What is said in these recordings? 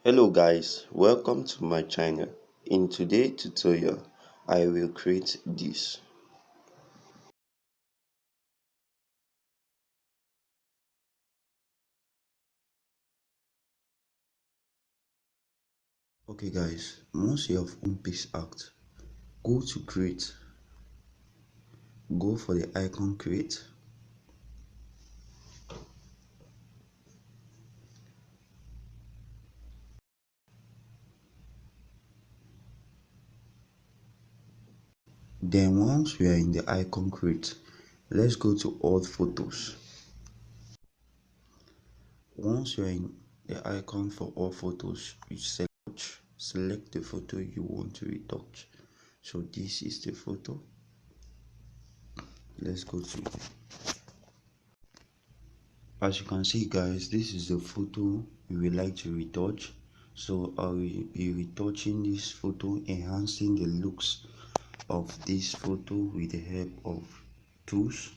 Hello guys, welcome to my channel. In today's tutorial, I will create this. Okay guys, once you have opened Picsart, go to create, go for the icon create, then once we are in the icon create, let's go to all photos. Once you are in the icon for all photos, you select the photo you want to retouch. So this is the photo. Let's go to, as you can see guys, this is the photo we would like to retouch. So I will be retouching this photo, enhancing the looks of this photo with the help of tools,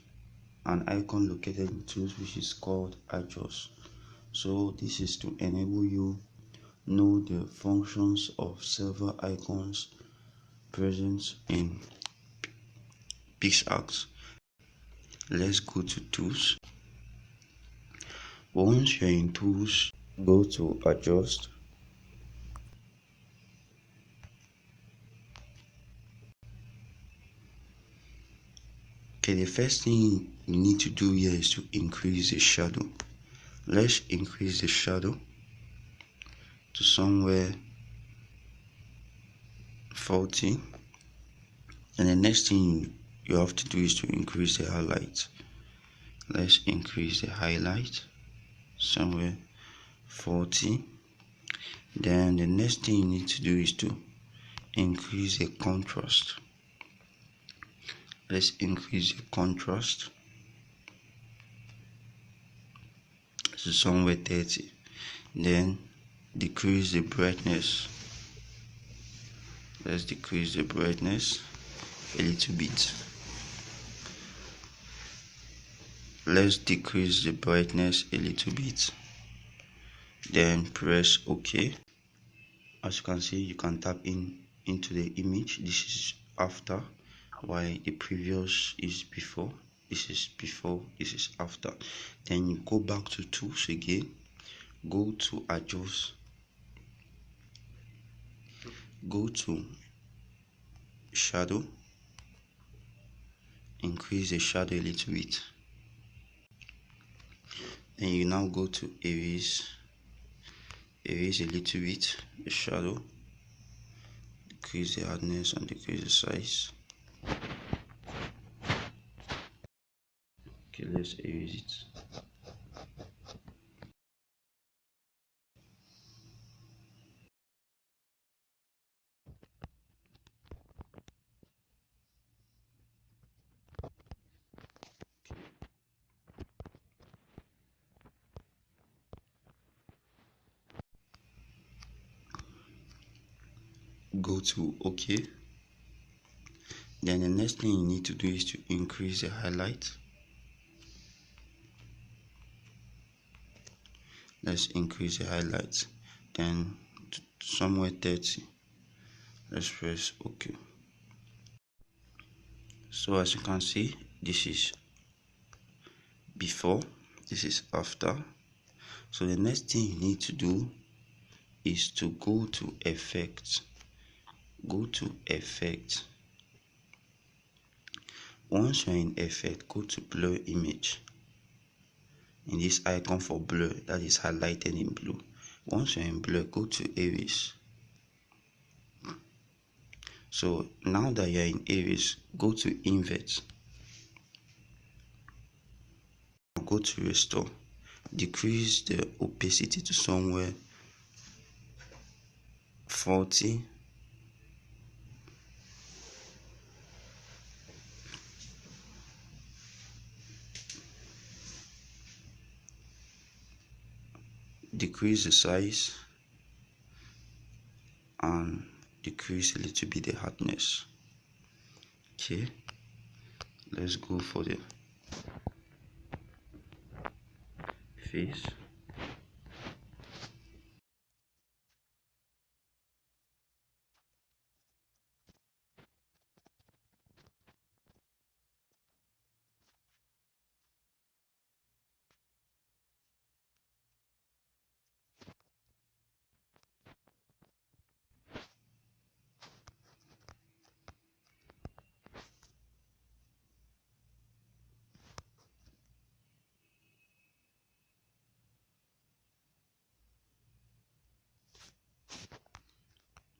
an icon located in tools which is called adjust. So this is to enable you know the functions of several icons present in Picsart. Let's go to tools. Once you're in tools, go to adjust. Okay, the first thing you need to do here is to increase the shadow. Let's increase the shadow to somewhere 40. And the next thing you have to do is to increase the highlight. Let's increase the highlight somewhere 40. Then the next thing you need to do is to increase the contrast. Let's increase the contrast to somewhere 30. Then decrease the brightness. Let's decrease the brightness a little bit. Let's decrease the brightness a little bit. Then press OK. As you can see, you can tap into the image. This is after, while the previous is before. This is before, this is after. Then you go back to tools again, go to adjust, go to shadow, increase the shadow a little bit. Then you now go to erase a little bit the shadow, decrease the hardness and decrease the size. Okay, let's erase it. Go to OK. Then the next thing you need to do is to increase the highlight. Let's increase the highlights. Then to somewhere 30. Let's press OK. So as you can see, this is before, this is after. So the next thing you need to do is to go to effect. Go to effect. Once you're in effect, go to blur image. In this icon for blur that is highlighted in blue. Once you're in blur, go to erase. So now that you're in erase, go to invert. Go to restore. Decrease the opacity to somewhere 40. Decrease the size and decrease a little bit the hardness. Okay, let's go for the face.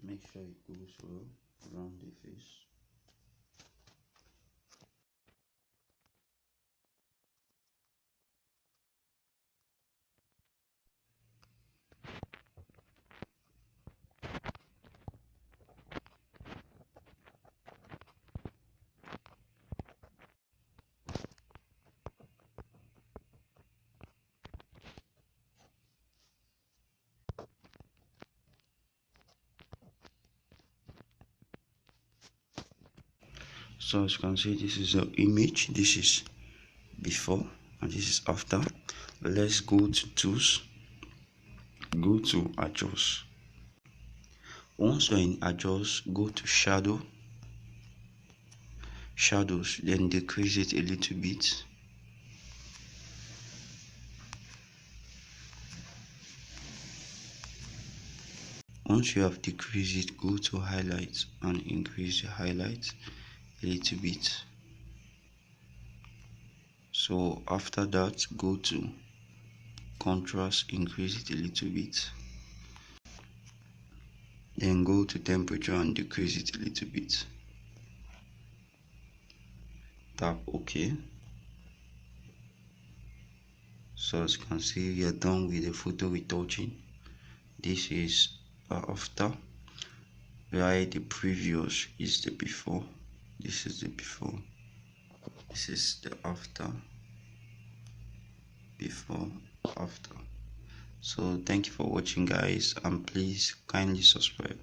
Make sure it goes well around the face. So as you can see, this is the image. This is before and this is after. Let's go to tools, go to adjust. Once you're in adjust, go to shadows, then decrease it a little bit. Once you have decreased it, go to highlights and increase the highlights a little bit. So after that, go to contrast, increase it a little bit. Then go to temperature and decrease it a little bit. Tap OK. So as you can see, we are done with the photo retouching. This is after, while the previous is the before. This is the before, this is the after, before, after. So thank you for watching, guys, and please kindly subscribe.